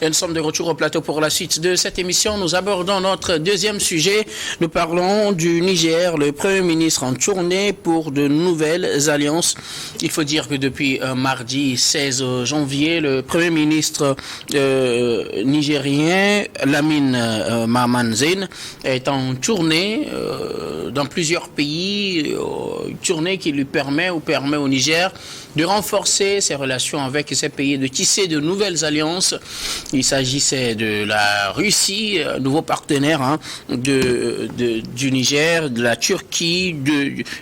Et nous sommes de retour au plateau pour la suite de cette émission. Nous abordons notre deuxième sujet. Nous parlons du Niger, le Premier ministre en tournée pour de nouvelles alliances. Il faut dire que depuis mardi 16 janvier, le Premier ministre nigérien, Lamine Maman Zein, est en tournée dans plusieurs pays, une tournée qui lui permet au Niger de renforcer ses relations avec ces pays, de tisser de nouvelles alliances. Il s'agissait de la Russie, nouveau partenaire du Niger, de la Turquie,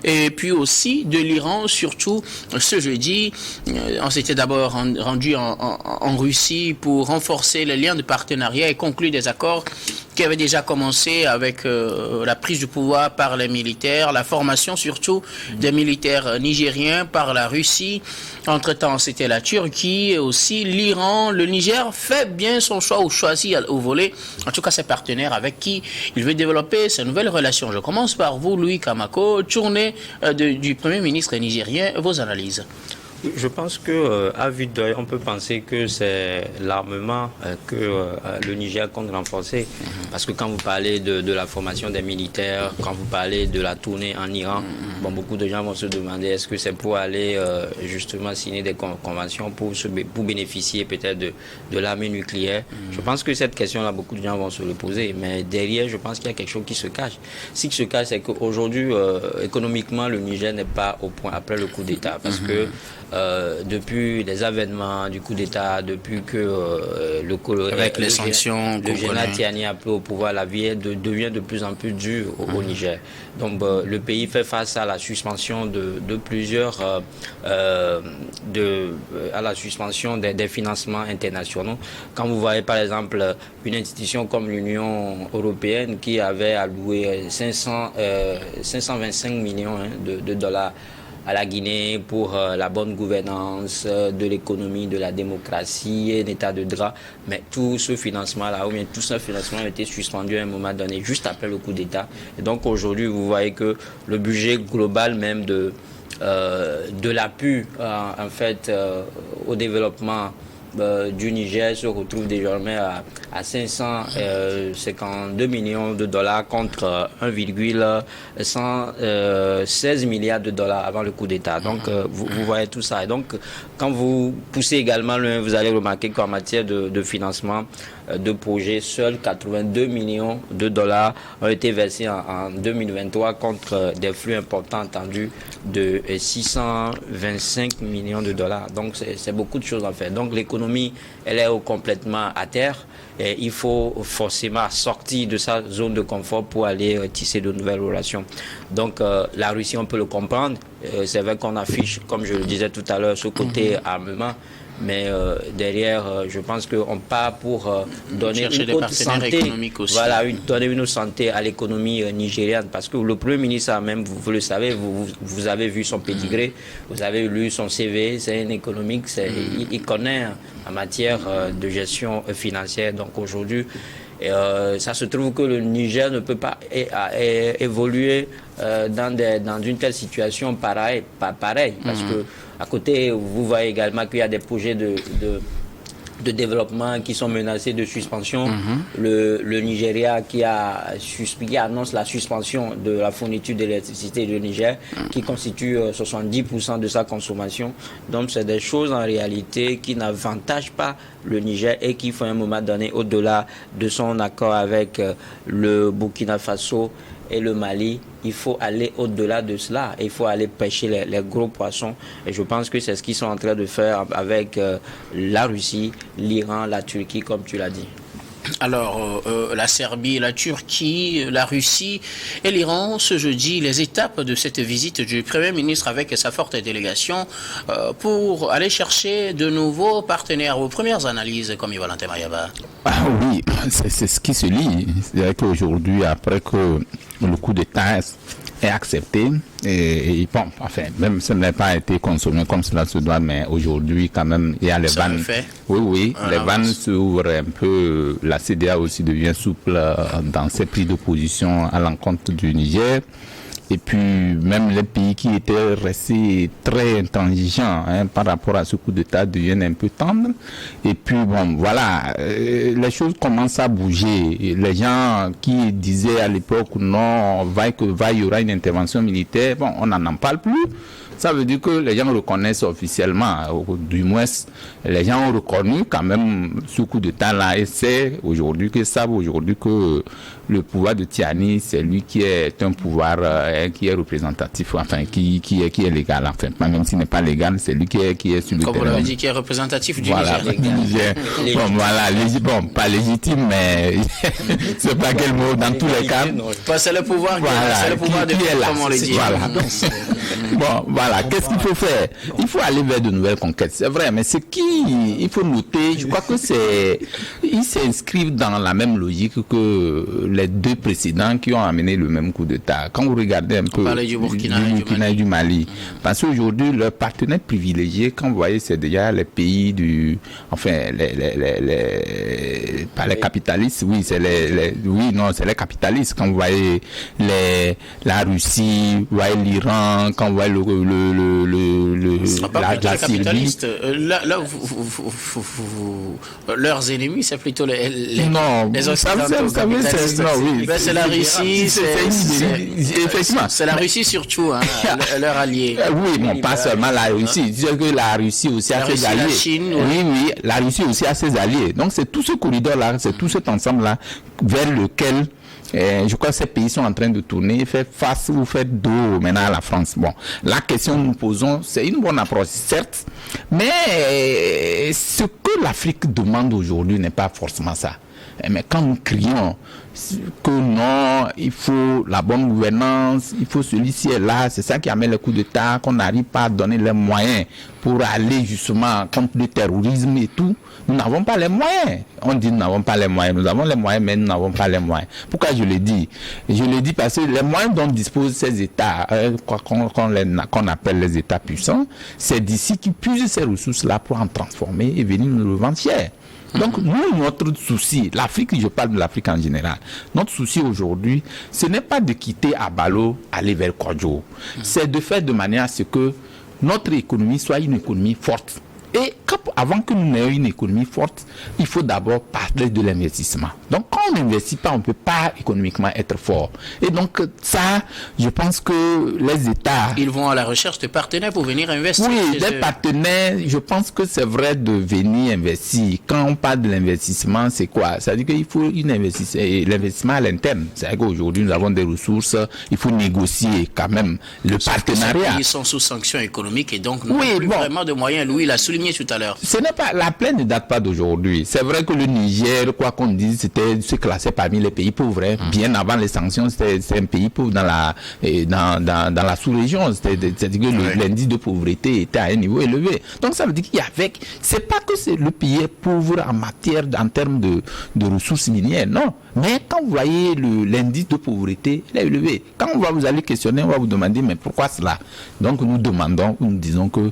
et puis aussi de l'Iran, surtout ce jeudi. On s'était d'abord rendu en Russie pour renforcer les liens de partenariat et conclure des accords qui avaient déjà commencé avec la prise du pouvoir par les militaires, la formation surtout des militaires nigériens par la Russie. Entre-temps, c'était la Turquie et aussi l'Iran. Le Niger fait bien son choix ou choisit au volet, en tout cas ses partenaires avec qui il veut développer ces nouvelles relations. Je commence par vous, Louis Kamako, tournée du Premier ministre nigérien, vos analyses. Je pense que à vue d'œil, on peut penser que c'est l'armement que le Niger compte renforcer. Parce que quand vous parlez de la formation des militaires, quand vous parlez de la tournée en Iran, bon, beaucoup de gens vont se demander est-ce que c'est pour aller justement signer des conventions pour bénéficier peut-être de l'armée nucléaire. Je pense que cette question-là, beaucoup de gens vont se le poser. Mais derrière, je pense qu'il y a quelque chose qui se cache. Ce qui se cache, c'est qu'aujourd'hui, économiquement, le Niger n'est pas au point après le coup d'État. Parce que depuis les avènements du coup d'État, depuis que les sanctions, le général Tiani a pris au pouvoir, la vie devient de plus en plus dure au Niger. Donc le pays fait face à la suspension de plusieurs à la suspension des financements internationaux. Quand vous voyez par exemple une institution comme l'Union européenne qui avait alloué 525 millions de dollars à la Guinée pour la bonne gouvernance de l'économie, de la démocratie et l'état de droit. Mais tout ce financement-là, ou bien tout ce financement a été suspendu à un moment donné, juste après le coup d'État. Et donc aujourd'hui, vous voyez que le budget global même de l'appui en fait au développement du Niger se retrouve désormais à 552 millions de dollars contre 1,116 milliards de dollars avant le coup d'État. Donc, vous voyez tout ça. Et donc, quand vous poussez également loin, vous allez remarquer qu'en matière de financement de projets, seuls 82 millions de dollars ont été versés en 2023 contre des flux importants attendus de 625 millions de dollars. Donc, c'est beaucoup de choses à faire. Donc, l'économie, elle est complètement à terre. Et il faut forcément sortir de sa zone de confort pour aller tisser de nouvelles relations. Donc la Russie, on peut le comprendre. C'est vrai qu'on affiche, comme je le disais tout à l'heure, ce côté armement. Mais derrière, je pense qu'on part pour donner une autre santé, donner une autre santé à l'économie nigériane. Parce que le Premier ministre, même, vous le savez, vous avez vu son pédigré, vous avez lu son CV, c'est un économique, il connaît en matière de gestion financière. Donc aujourd'hui, ça se trouve que le Niger ne peut pas évoluer dans une telle situation pareille parce que à côté, vous voyez également qu'il y a des projets de développement qui sont menacés de suspension. Le Nigeria qui annonce la suspension de la fourniture d'électricité du Niger, qui constitue 70% de sa consommation. Donc c'est des choses en réalité qui n'avantagent pas le Niger et qui font à un moment donné, au-delà de son accord avec le Burkina Faso et le Mali, il faut aller au-delà de cela. Il faut aller pêcher les gros poissons. Et je pense que c'est ce qu'ils sont en train de faire avec la Russie, l'Iran, la Turquie, comme tu l'as dit. Alors, la Serbie, la Turquie, la Russie et l'Iran, ce jeudi, les étapes de cette visite du Premier ministre avec sa forte délégation pour aller chercher de nouveaux partenaires. Vos premières analyses, comme Valentin Mayaba. Oui, c'est ce qui se lit. C'est-à-dire qu'aujourd'hui, après que le coup d'État est accepté, et bon, enfin, même si ça n'a pas été consommé comme cela se doit, mais aujourd'hui, quand même, il y a les vannes. Oui, les vannes s'ouvrent un peu. La CEDEAO aussi devient souple dans ses prises de position à l'encontre du Niger. Et puis, même les pays qui étaient restés très intransigeants par rapport à ce coup d'État deviennent un peu tendres. Et puis, bon, voilà, les choses commencent à bouger. Les gens qui disaient à l'époque, non, il y aura une intervention militaire, bon, on n'en parle plus. Ça veut dire que les gens reconnaissent officiellement, du moins, les gens ont reconnu quand même ce coup d'État-là et c'est aujourd'hui que savent aujourd'hui que le pouvoir de Tiani, c'est lui qui est un pouvoir qui est représentatif, enfin qui est légal, enfin, même s'il n'est pas légal, c'est lui qui est sur le terrain. Comme vous l'avez dit, qui est représentatif du voilà, Niger. Bon, voilà, bon, pas légitime, mais c'est pas quel mot, dans tous les cas. C'est le pouvoir, voilà, c'est le pouvoir qui est là, comme on le dit. Voilà. Bon, voilà, qu'est-ce qu'il faut faire? Il faut aller vers de nouvelles conquêtes, c'est vrai, mais ce qui, il faut noter, je crois que ils s'inscrivent dans la même logique que les deux précédents qui ont amené le même coup d'État. Quand vous regardez un peu du Burkina et du Mali, parce qu'aujourd'hui, leurs partenaires privilégiés, quand vous voyez, c'est déjà les pays pas les capitalistes, oui, c'est c'est les capitalistes. Quand vous voyez la Russie, vous voyez l'Iran, quand vous voyez la Syrie. Là, leurs ennemis, c'est plutôt les Occidentaux capitalistes. C'est la Russie, c'est la Russie surtout, leur allié. Oui, bon, pas seulement la Russie. C'est que la Russie aussi a ses alliés. La Chine, oui, la Russie aussi a ses alliés. Donc c'est tout ce corridor-là, c'est tout cet ensemble-là vers lequel je crois que ces pays sont en train de tourner, faire face ou faire dos maintenant à la France. Bon, la question que nous posons, c'est une bonne approche, certes, mais ce que l'Afrique demande aujourd'hui n'est pas forcément ça. Mais quand nous crions que non, il faut la bonne gouvernance, il faut celui-ci et là, c'est ça qui amène le coup d'État, qu'on n'arrive pas à donner les moyens pour aller justement contre le terrorisme et tout. Nous n'avons pas les moyens. On dit nous n'avons pas les moyens. Nous avons les moyens, mais nous n'avons pas les moyens. Pourquoi je le dis? Je le dis parce que les moyens dont disposent ces États, qu'on appelle les États puissants, c'est d'ici qu'ils puisent ces ressources-là pour en transformer et venir nous le vendre cher. Donc, nous, notre souci, l'Afrique, je parle de l'Afrique en général, notre souci aujourd'hui, ce n'est pas de quitter Abalo, aller vers Kodjo. C'est de faire de manière à ce que notre économie soit une économie forte. Et avant que nous n'ayons une économie forte, il faut d'abord parler de l'investissement. Donc, quand on n'investit pas, on ne peut pas économiquement être fort. Et donc, ça, je pense que les États... Ils vont à la recherche de partenaires pour venir investir. Oui, des partenaires, je pense que c'est vrai de venir investir. Quand on parle de l'investissement, c'est quoi? C'est-à-dire qu'il faut l'investissement à l'interne. C'est-à-dire qu'aujourd'hui, nous avons des ressources, il faut négocier quand même le partenariat. Ils sont sous sanctions économiques et donc n'ont plus vraiment de moyens. Louis l'a souligné tout à l'heure. Ce n'est pas, la plaie ne date pas d'aujourd'hui. C'est vrai que le Niger, quoi qu'on dise, se classait parmi les pays pauvres. Bien avant les sanctions, c'était un pays pauvre dans la sous-région. C'est-à-dire que l'indice de pauvreté était à un niveau élevé. Donc ça veut dire qu'il y avait, c'est pas que le pays est pauvre en termes de ressources minières, non. Mais quand vous voyez l'indice de pauvreté, il est élevé. Quand vous allez questionner, on va vous demander, mais pourquoi cela? Donc nous disons que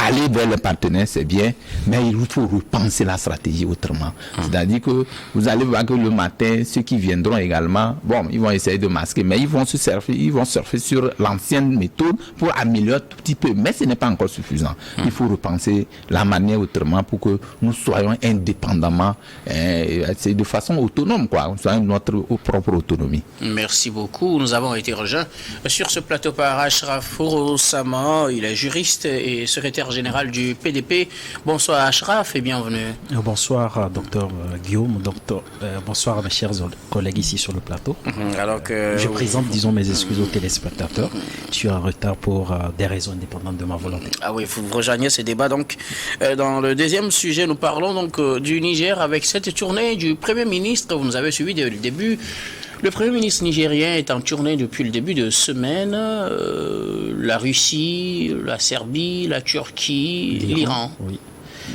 aller vers les partenaires, c'est bien, mais il faut repenser la stratégie autrement. C'est-à-dire que vous allez voir que le matin, ceux qui viendront également, bon, ils vont essayer de masquer, mais ils vont surfer sur l'ancienne méthode pour améliorer un tout petit peu, mais ce n'est pas encore suffisant. Il faut repenser la manière autrement pour que nous soyons indépendamment, c'est de façon autonome, quoi. Nous soyons notre propre autonomie. Merci beaucoup. Nous avons été rejoints sur ce plateau par Achraf Ourossama. Il est juriste et secrétaire général du PDP. Bonsoir Achraf et bienvenue. Bonsoir docteur Guillaume, bonsoir mes chers collègues ici sur le plateau. Alors que je présente, disons, mes excuses aux téléspectateurs. Je suis en retard pour des raisons indépendantes de ma volonté. Ah oui, vous rejoignez ces débats. Donc, dans le deuxième sujet, nous parlons donc du Niger avec cette tournée du Premier ministre. Vous nous avez suivi dès le début. Le Premier ministre nigérien est en tournée depuis le début de semaine. La Russie, la Serbie, la Turquie, l'Iran. Oui.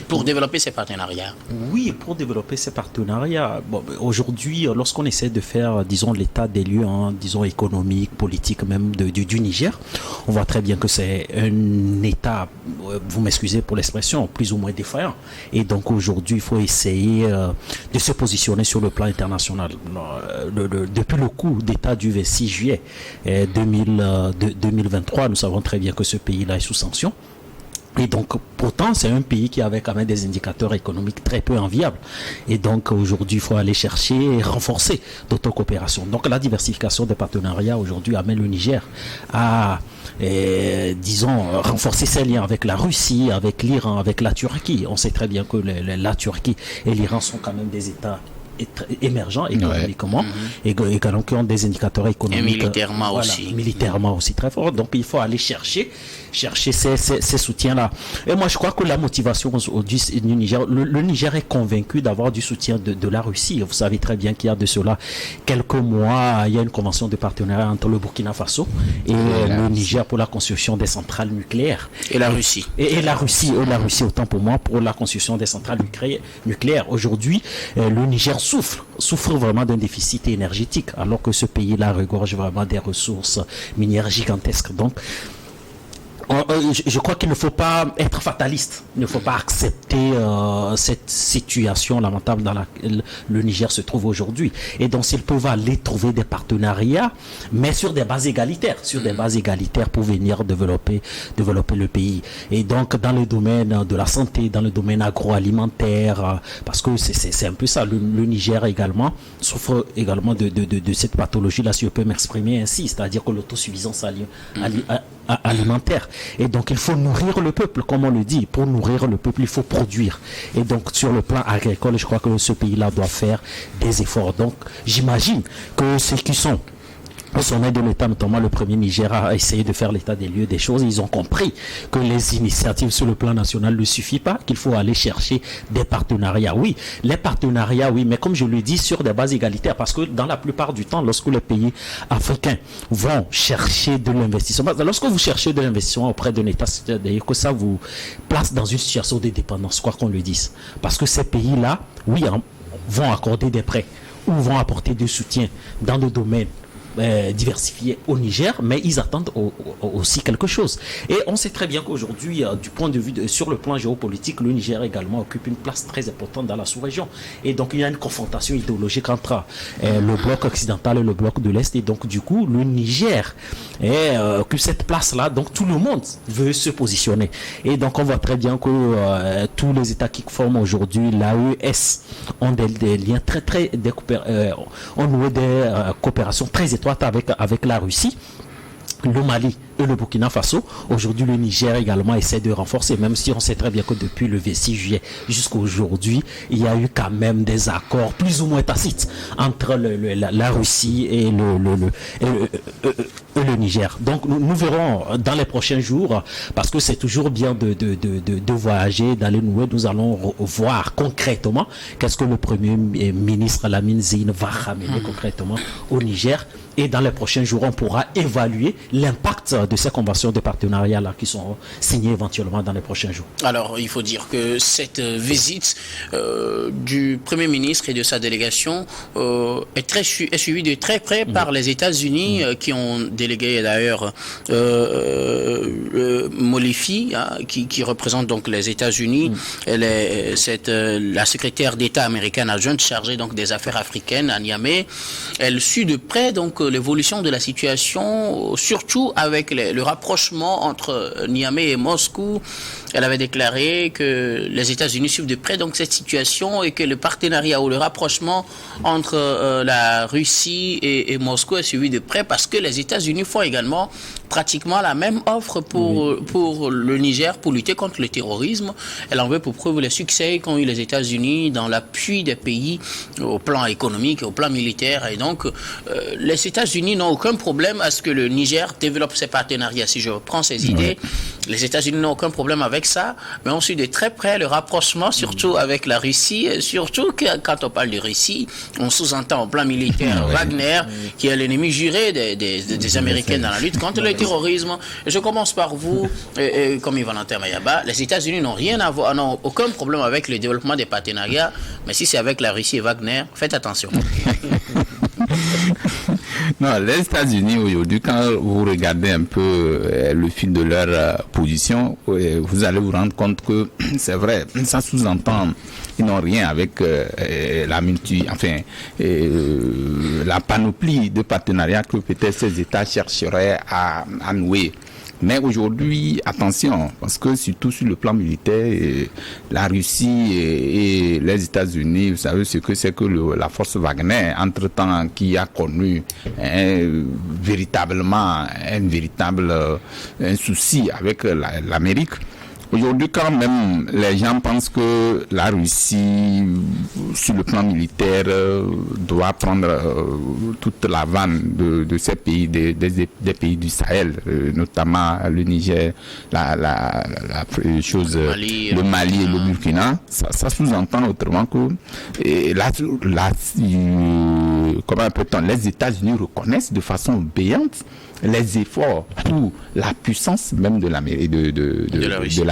pour développer ces partenariats? Oui, pour développer ces partenariats. Bon, aujourd'hui, lorsqu'on essaie de faire, disons, l'état des lieux, disons, économique, politique même du Niger, on voit très bien que c'est un état, vous m'excusez pour l'expression, plus ou moins défaillant. Et donc aujourd'hui, il faut essayer de se positionner sur le plan international. Depuis le coup d'état du 26 juillet 2023, nous savons très bien que ce pays-là est sous sanction. Et donc, pourtant, c'est un pays qui avait quand même des indicateurs économiques très peu enviables. Et donc, aujourd'hui, il faut aller chercher et renforcer d'autres coopérations. Donc, la diversification des partenariats, aujourd'hui, amène le Niger à, disons, renforcer ses liens avec la Russie, avec l'Iran, avec la Turquie. On sait très bien que la Turquie et l'Iran sont quand même des États émergents économiquement, et également qui ont des indicateurs économiques. Et militairement aussi. Militairement aussi très fort. Donc, il faut aller chercher ces soutiens-là. Et moi, je crois que la motivation du Niger, le Niger est convaincu d'avoir du soutien de la Russie. Vous savez très bien qu'il y a de cela quelques mois, il y a une convention de partenariat entre le Burkina Faso et le Niger pour la construction des centrales nucléaires. Et la Russie. Et la Russie, autant pour moi, pour la construction des centrales nucléaires. Aujourd'hui, le Niger souffre vraiment d'un déficit énergétique, alors que ce pays-là regorge vraiment des ressources minières gigantesques. Donc, je crois qu'il ne faut pas être fataliste, il ne faut pas accepter cette situation lamentable dans laquelle le Niger se trouve aujourd'hui. Et donc, s'ils peuvent aller trouver des partenariats, mais sur des bases égalitaires, pour venir développer le pays. Et donc, dans le domaine de la santé, dans le domaine agroalimentaire, parce que c'est un peu ça, le Niger également souffre également de cette pathologie-là, si je peux m'exprimer ainsi, c'est-à-dire que l'autosuffisance alimentaire. Et donc, il faut nourrir le peuple, comme on le dit. Pour nourrir le peuple, il faut produire. Et donc, sur le plan agricole, je crois que ce pays-là doit faire des efforts. Donc, j'imagine que ceux qui sont au sommet de l'État, notamment le premier Niger, a essayé de faire l'état des lieux des choses. Ils ont compris que les initiatives sur le plan national ne suffisent pas, qu'il faut aller chercher des partenariats. Oui, les partenariats, oui, mais comme je le dis, sur des bases égalitaires, parce que dans la plupart du temps, lorsque les pays africains vont chercher de l'investissement, lorsque vous cherchez de l'investissement auprès d'un État, c'est-à-dire que ça vous place dans une situation de dépendance, quoi qu'on le dise. Parce que ces pays-là, oui, vont accorder des prêts ou vont apporter du soutien dans le domaine diversifiés au Niger, mais ils attendent aussi quelque chose. Et on sait très bien qu'aujourd'hui, du point de vue sur le plan géopolitique, le Niger également occupe une place très importante dans la sous-région. Et donc, il y a une confrontation idéologique entre le bloc occidental et le bloc de l'Est. Et donc, du coup, le Niger occupe cette place-là. Donc, tout le monde veut se positionner. Et donc, on voit très bien que tous les États qui forment aujourd'hui l'AES ont des liens très ont noué des coopérations très étroites avec la Russie, le Mali et le Burkina Faso. Aujourd'hui, le Niger également essaie de renforcer, même si on sait très bien que depuis le 26 juillet jusqu'à aujourd'hui, il y a eu quand même des accords plus ou moins tacites entre la Russie et le Niger. Donc, nous verrons dans les prochains jours, parce que c'est toujours bien de voyager, d'aller nouer. Nous allons voir concrètement qu'est-ce que le Premier ministre Lamine Zeine va ramener concrètement au Niger. Et dans les prochains jours, on pourra évaluer l'impact de ces conventions de partenariat-là qui sont signées éventuellement dans les prochains jours. Alors, il faut dire que cette visite du Premier ministre et de sa délégation est suivie de très près par les États-Unis qui ont délégué d'ailleurs Molefi, qui représente donc les États-Unis. Elle est la secrétaire d'État américaine adjointe chargée donc des affaires africaines à Niamey. Elle suit de près donc l'évolution de la situation, surtout avec le rapprochement entre Niamey et Moscou. Elle avait déclaré que les États-Unis suivent de près donc cette situation et que le partenariat ou le rapprochement entre la Russie et Moscou est suivi de près parce que les États-Unis font également pratiquement la même offre pour le Niger pour lutter contre le terrorisme. Elle en veut pour preuve les succès qu'ont eu les États-Unis dans l'appui des pays au plan économique et au plan militaire. Et donc, les États-Unis n'ont aucun problème à ce que le Niger développe ses partenariats. Si je reprends ces idées, les États-Unis n'ont aucun problème avec avec ça, mais on suit de très près le rapprochement, surtout avec la Russie, surtout que quand on parle de Russie, on sous-entend au plan militaire Wagner, qui est l'ennemi juré des Américains dans la lutte contre le terrorisme. Je commence par vous, comme Yvan Mayaba. Les États-Unis n'ont rien à voir, n'ont aucun problème avec le développement des partenariats, mais si c'est avec la Russie et Wagner, faites attention. Non, les États-Unis aujourd'hui, quand vous regardez un peu le fil de leur position, vous allez vous rendre compte que c'est vrai, ça sous-entend, ils n'ont rien avec la panoplie de partenariats que peut-être ces États chercheraient à nouer. Mais aujourd'hui, attention, parce que surtout sur le plan militaire, la Russie et les États-Unis, vous savez ce que c'est que la force Wagner, entre-temps, qui a connu un véritable souci avec l'Amérique. Aujourd'hui, quand même, les gens pensent que la Russie, sur le plan militaire, doit prendre toute la vanne de ces pays, des pays du Sahel, notamment le Niger, le Mali et le Burkina. Ça sous-entend autrement que les États-Unis reconnaissent de façon béante les efforts pour la puissance même de la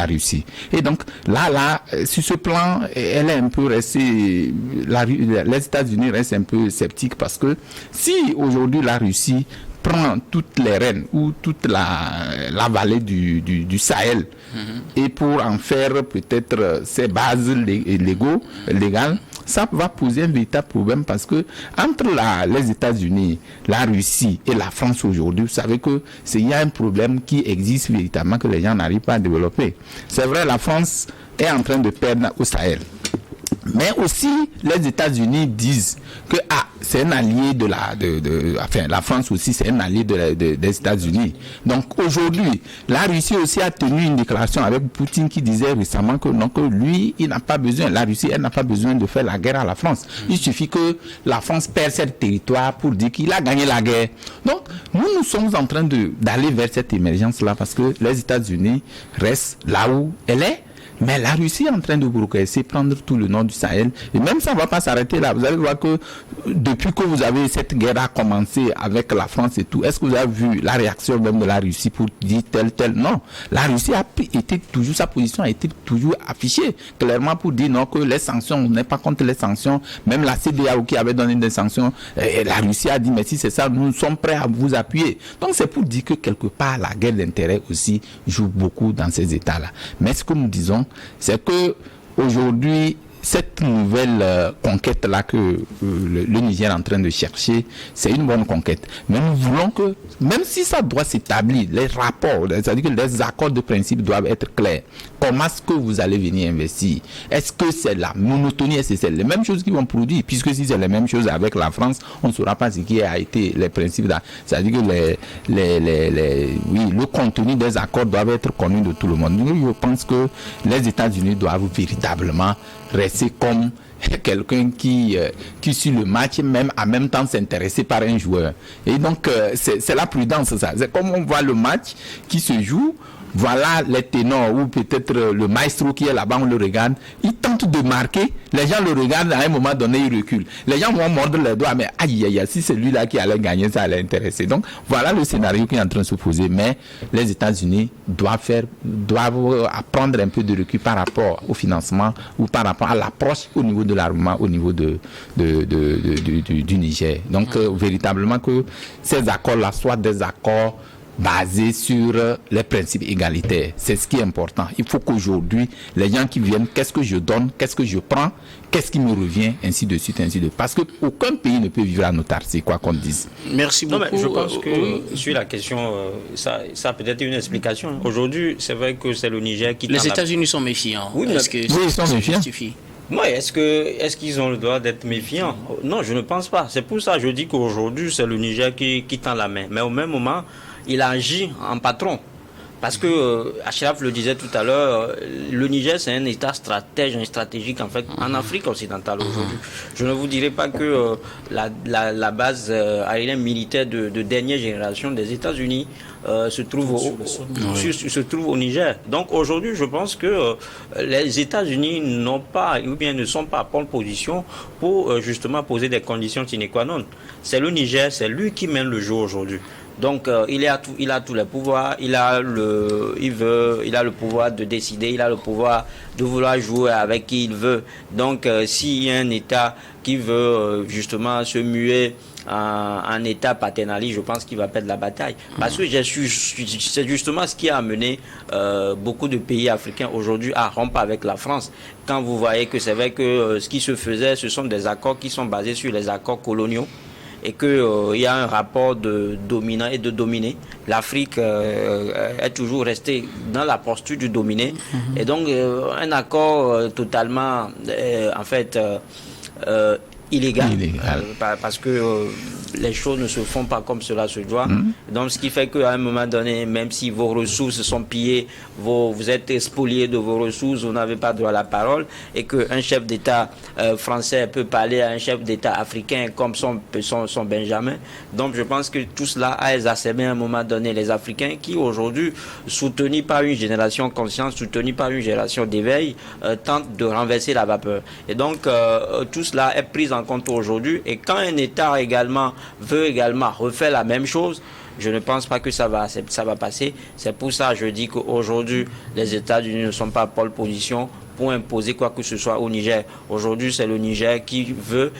Russie. Et donc, là, sur ce plan, elle est un peu restée, les États-Unis restent un peu sceptiques parce que si aujourd'hui la Russie prend toutes les rênes ou toute la vallée du Sahel et pour en faire peut-être ses bases légales, ça va poser un véritable problème parce que entre les États-Unis, la Russie et la France aujourd'hui, vous savez que il y a un problème qui existe véritablement que les gens n'arrivent pas à développer. C'est vrai, la France est en train de perdre au Sahel. Mais aussi, les États-Unis disent que c'est un allié la France aussi, c'est un allié des États-Unis. Donc aujourd'hui, la Russie aussi a tenu une déclaration avec Poutine qui disait récemment que lui, il n'a pas besoin, la Russie, elle n'a pas besoin de faire la guerre à la France. Il suffit que la France perde ce territoire pour dire qu'il a gagné la guerre. Donc, nous sommes en train d'aller vers cette émergence-là parce que les États-Unis restent là où elle est. Mais la Russie est en train de progresser, prendre tout le nord du Sahel. Et même ça ne va pas s'arrêter là. Vous allez voir que depuis que vous avez cette guerre a commencé avec la France et tout, est-ce que vous avez vu la réaction même de la Russie pour dire tel? Non. La Russie sa position a été toujours affichée clairement pour dire non, que les sanctions, on n'est pas contre les sanctions. Même la CEDEAO qui avait donné des sanctions, la Russie a dit mais si c'est ça, nous sommes prêts à vous appuyer. Donc c'est pour dire que quelque part la guerre d'intérêt aussi joue beaucoup dans ces États-là. Mais ce que nous disons, c'est que aujourd'hui, cette nouvelle conquête-là que le Niger est en train de chercher, c'est une bonne conquête. Mais nous voulons que, même si ça doit s'établir, les rapports, c'est-à-dire que les accords de principe doivent être clairs. Comment est-ce que vous allez venir investir? Est-ce que c'est la monotonie? Est-ce que c'est les mêmes choses qui vont produire? Puisque si c'est les mêmes choses avec la France, on ne saura pas ce qui a été les principes. C'est-à-dire que le contenu des accords doivent être connu de tout le monde. Je pense que les États-Unis doivent véritablement rester comme quelqu'un qui suit le match, même en même temps s'intéresser par un joueur. Et donc, c'est la prudence, ça. C'est comme on voit le match qui se joue. Voilà les ténors ou peut-être le maestro qui est là-bas, on le regarde, il tente de marquer, les gens le regardent, à un moment donné, il recule. Les gens vont mordre les doigts, mais aïe, si c'est lui-là qui allait gagner, ça allait intéresser. Donc, voilà le scénario qui est en train de se poser. Mais les États-Unis doivent prendre un peu de recul par rapport au financement ou par rapport à l'approche au niveau de l'armement, au niveau du Niger. Donc, véritablement que ces accords-là soient des accords basé sur les principes égalitaires. C'est ce qui est important. Il faut qu'aujourd'hui, les gens qui viennent, qu'est-ce que je donne, qu'est-ce que je prends, qu'est-ce qui me revient, ainsi de suite. Parce qu'aucun pays ne peut vivre en autarcie, quoi qu'on dise. Merci beaucoup. Non, mais je pense que sur la question, ça peut être une explication. Aujourd'hui, c'est vrai que c'est le Niger qui... Les États-Unis sont méfiants. Oui, est-ce que ils sont méfiants. Oui, est-ce qu'ils ont le droit d'être méfiants? Non, je ne pense pas. C'est pour ça que je dis qu'aujourd'hui, c'est le Niger qui tend la main. Mais au même moment, il agit en patron. Parce que Achraf le disait tout à l'heure, le Niger c'est un État stratégique en fait en Afrique occidentale aujourd'hui. Je ne vous dirai pas que la base aérienne militaire de dernière génération des États-Unis se trouve se trouve au Niger. Donc aujourd'hui, je pense que les États-Unis n'ont pas, ou bien ne sont pas à bonne position pour justement poser des conditions sine qua non. C'est le Niger, c'est lui qui mène le jeu aujourd'hui. Donc il a tous les pouvoirs, il a le pouvoir de décider, il a le pouvoir de vouloir jouer avec qui il veut. Donc s'il y a un État qui veut justement se muer en État paternaliste, je pense qu'il va perdre la bataille. Parce que c'est justement ce qui a amené beaucoup de pays africains aujourd'hui à rompre avec la France. Quand vous voyez que c'est vrai que ce qui se faisait, ce sont des accords qui sont basés sur les accords coloniaux, et qu'il y a un rapport de dominant et de dominé. L'Afrique est toujours restée dans la posture du dominé. Et donc, un accord totalement, en fait, illégal. Parce que les choses ne se font pas comme cela se doit. Donc, ce qui fait qu'à un moment donné, même si vos ressources sont pillées, vous êtes spoliés de vos ressources, vous n'avez pas droit à la parole, et qu'un chef d'État français peut parler à un chef d'État africain comme son Benjamin. Donc, je pense que tout cela a exacerbé à un moment donné les Africains qui, aujourd'hui, soutenus par une génération consciente, soutenus par une génération d'éveil, tentent de renverser la vapeur. Et donc, tout cela est pris en compte aujourd'hui. Et quand un État veut également refaire la même chose, je ne pense pas que ça va passer. C'est pour ça que je dis qu'aujourd'hui, les États-Unis ne sont pas à pole position pour imposer quoi que ce soit au Niger. Aujourd'hui, c'est le Niger qui veut,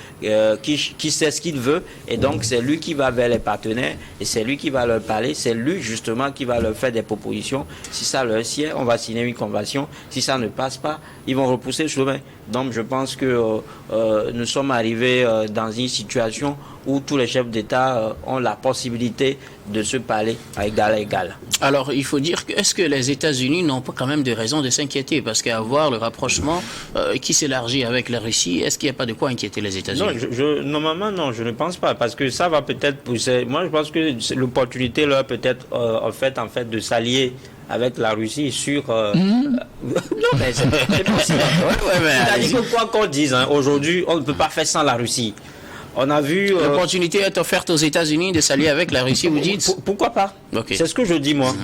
qui sait ce qu'il veut, et donc c'est lui qui va vers les partenaires, et c'est lui qui va leur parler, c'est lui justement qui va leur faire des propositions. Si ça leur sied, on va signer une convention. Si ça ne passe pas, ils vont repousser le chemin. Donc je pense que nous sommes arrivés dans une situation où tous les chefs d'État ont la possibilité de se parler à égal à égal. Alors, il faut dire que est-ce que les États-Unis n'ont pas quand même de raisons de s'inquiéter? Parce qu'à voir le rapprochement qui s'élargit avec la Russie, est-ce qu'il n'y a pas de quoi inquiéter les États-Unis? Non, normalement, non, je ne pense pas. Parce que ça va peut-être pousser. Moi, je pense que l'opportunité là peut-être en fait de s'allier avec la Russie sur... Non, mais c'est possible. C'est-à-dire que quoi qu'on dise, aujourd'hui, on ne peut pas faire sans la Russie. On a vu... L'opportunité est offerte aux États-Unis de s'allier avec la Russie, vous dites? Pourquoi pas? Okay. C'est ce que je dis, moi.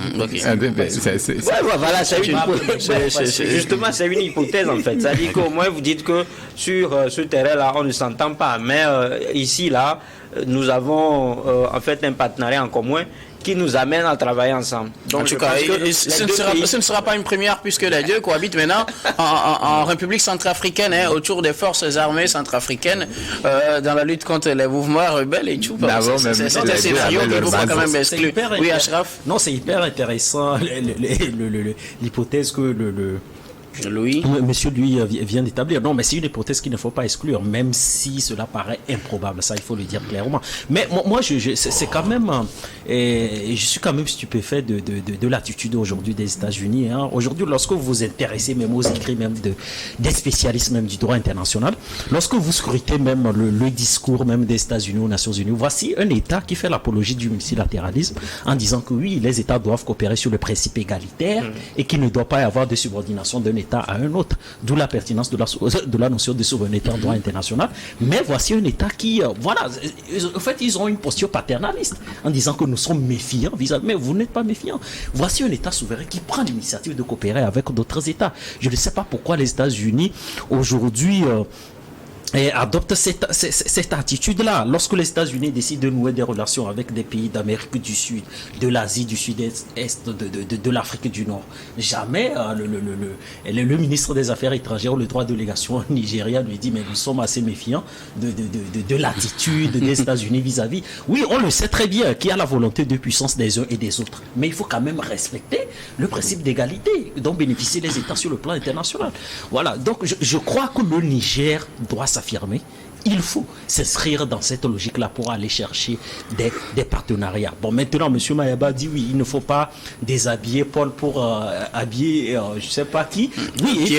Voilà, c'est une hypothèse. Justement, c'est une hypothèse, en fait. C'est-à-dire qu'au moins, vous dites que sur ce terrain-là, on ne s'entend pas. Mais ici, là, nous avons en fait un partenariat en commun qui nous amène à travailler ensemble. Donc, en tout cas, ce ne sera pas une première puisque les deux cohabitent maintenant en République centrafricaine, autour des forces armées centrafricaines, dans la lutte contre les mouvements rebelles et tout. C'est un scénario qu'il ne faut pas quand même exclure. Oui, Ashraf? Non, c'est hyper intéressant l'hypothèse que Louis. Monsieur lui vient d'établir. Non, mais c'est une hypothèse qu'il ne faut pas exclure, même si cela paraît improbable. Ça, il faut le dire clairement. Mais moi, c'est quand même, je suis quand même stupéfait de l'attitude aujourd'hui des États-Unis. Aujourd'hui, lorsque vous vous intéressez même aux écrits même des spécialistes même du droit international, lorsque vous scrutez même le discours même des États-Unis aux Nations Unies, voici un État qui fait l'apologie du multilatéralisme en disant que oui, les États doivent coopérer sur le principe égalitaire et qu'il ne doit pas y avoir de subordination d'un État à un autre, d'où la pertinence de la notion de souveraineté en droit international. Mais voici un État qui, en fait, ils ont une posture paternaliste en disant que nous sommes méfiants vis-à-vis, mais vous n'êtes pas méfiants. Voici un État souverain qui prend l'initiative de coopérer avec d'autres États. Je ne sais pas pourquoi les États-Unis aujourd'hui adopte cette attitude-là. Lorsque les États-Unis décident de nouer des relations avec des pays d'Amérique du Sud, de l'Asie, du Sud-Est, de l'Afrique du Nord, jamais le ministre des Affaires étrangères ou le droit de délégation au Nigeria lui dit mais nous sommes assez méfiants de l'attitude des États-Unis vis-à-vis. Oui, on le sait très bien qu'il y a la volonté de puissance des uns et des autres, mais il faut quand même respecter le principe d'égalité dont bénéficient les États sur le plan international. Voilà, donc je crois que le Niger doit s'affirmer. Il faut s'inscrire dans cette logique-là pour aller chercher des partenariats. Bon, maintenant, M. Mayaba dit oui, il ne faut pas déshabiller Paul pour habiller je ne sais pas qui. Oui,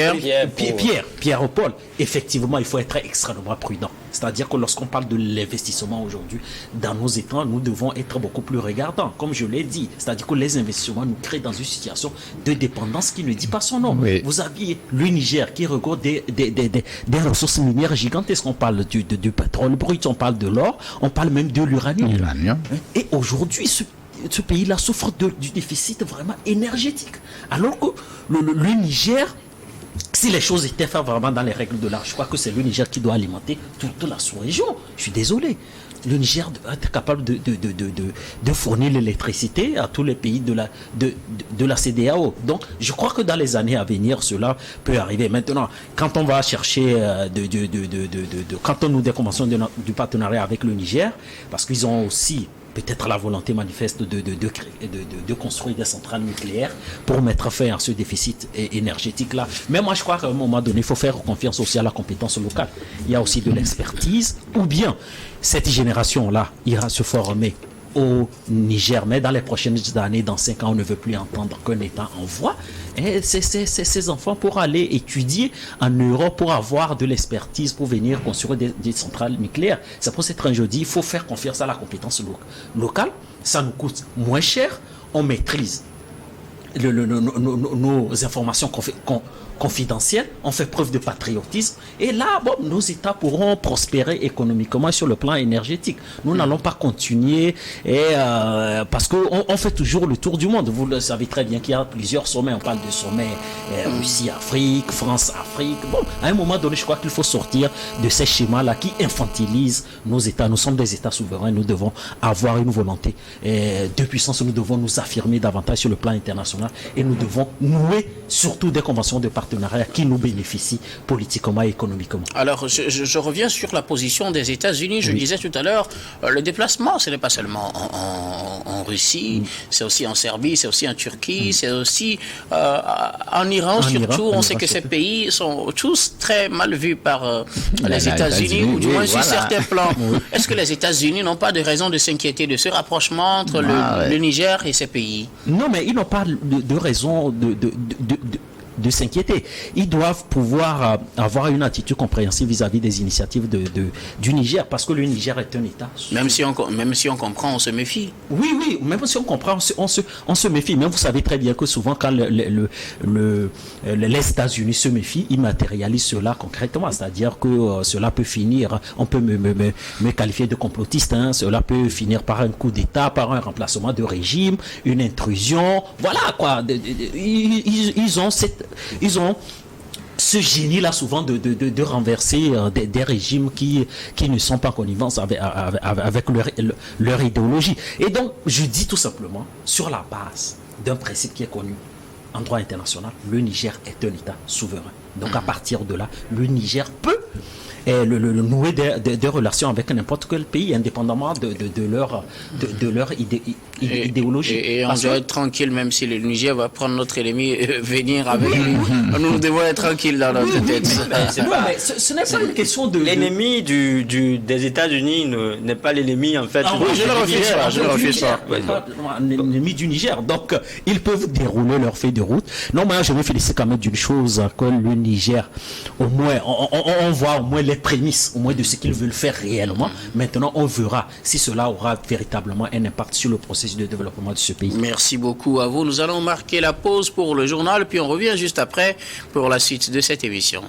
Pierre ou Paul. Effectivement, il faut être extrêmement prudent. C'est-à-dire que lorsqu'on parle de l'investissement aujourd'hui dans nos États, nous devons être beaucoup plus regardants, comme je l'ai dit. C'est-à-dire que les investissements nous créent dans une situation de dépendance qui ne dit pas son nom. Oui. Vous aviez le Niger qui regorge des ressources minières gigantesques. On parle du pétrole brut, on parle de l'or, on parle même de l'uranium. Et aujourd'hui, ce pays-là souffre du déficit vraiment énergétique. Alors que le Niger, si les choses étaient faites vraiment dans les règles de l'art, je crois que c'est le Niger qui doit alimenter toute la sous-région. Je suis désolé. Le Niger doit être capable de fournir l'électricité à tous les pays de la CEDEAO. Donc, je crois que dans les années à venir, cela peut arriver. Maintenant, quand on va chercher, quand on nous des conventions du partenariat avec le Niger, parce qu'ils ont aussi peut-être la volonté manifeste de construire des centrales nucléaires pour mettre fin à ce déficit énergétique-là. Mais moi, je crois qu'à un moment donné, il faut faire confiance aussi à la compétence locale. Il y a aussi de l'expertise, ou bien cette génération-là ira se former au Niger, mais dans les prochaines années, dans 5 ans, on ne veut plus entendre qu'un État envoie ces enfants pour aller étudier en Europe, pour avoir de l'expertise, pour venir construire des centrales nucléaires. C'est pour cette raison que je dis, il faut faire confiance à la compétence locale. Ça nous coûte moins cher, on maîtrise nos informations confidentielles, on fait preuve de patriotisme, et là, bon, nos États pourront prospérer économiquement sur le plan énergétique. Nous n'allons pas continuer, parce qu'on fait toujours le tour du monde. Vous le savez très bien qu'il y a plusieurs sommets. On parle de sommets Russie-Afrique, France-Afrique. Bon, à un moment donné, je crois qu'il faut sortir de ces schémas-là qui infantilisent nos États. Nous sommes des États souverains, nous devons avoir une volonté de puissance, nous devons nous affirmer davantage sur le plan international, et nous devons nouer surtout des conventions de partenariat qui nous bénéficient politiquement et économiquement. Alors, je reviens sur la position des États-Unis. Je disais tout à l'heure, le déplacement, ce n'est pas seulement en Russie, c'est aussi en Serbie, c'est aussi en Turquie, c'est aussi en Iran surtout. On sait que ces pays sont tous très mal vus par les États-Unis, ou du moins sur certains plans. Est-ce que les États-Unis n'ont pas de raison de s'inquiéter de ce rapprochement entre le Niger et ces pays? Non, mais ils n'ont pas de raison de s'inquiéter. Ils doivent pouvoir avoir une attitude compréhensive vis-à-vis des initiatives du Niger, parce que le Niger est un État. Même si on comprend, on se méfie. Oui, même si on comprend, on se méfie. Mais vous savez très bien que souvent, quand les États-Unis se méfient, ils matérialisent cela concrètement. C'est-à-dire que cela peut finir, on peut me qualifier de complotiste, hein, cela peut finir par un coup d'État, par un remplacement de régime, une intrusion. Voilà quoi. Ils ont ce génie-là souvent de renverser des régimes qui ne sont pas en connivence avec leur idéologie. Et donc, je dis tout simplement, sur la base d'un principe qui est connu en droit international, le Niger est un État souverain. Donc, à partir de là, le Niger peut nouer des relations avec n'importe quel pays, indépendamment de leur idéologie. Et on doit être tranquille, même si le Niger va prendre notre ennemi venir avec nous. Nous devons être tranquilles dans notre tête. Ce n'est pas une question de... L'ennemi des États-Unis n'est pas l'ennemi, en fait. Je le refuse pas. L'ennemi du Niger. Donc, ils peuvent dérouler leur feuille de route. Non, moi, je me félicite quand même d'une chose, que le Niger, au moins, on voit au moins les prémices, au moins de ce qu'ils veulent faire réellement. Maintenant, on verra si cela aura véritablement un impact sur le processus de développement de ce pays. Merci beaucoup à vous. Nous allons marquer la pause pour le journal, puis on revient juste après pour la suite de cette émission.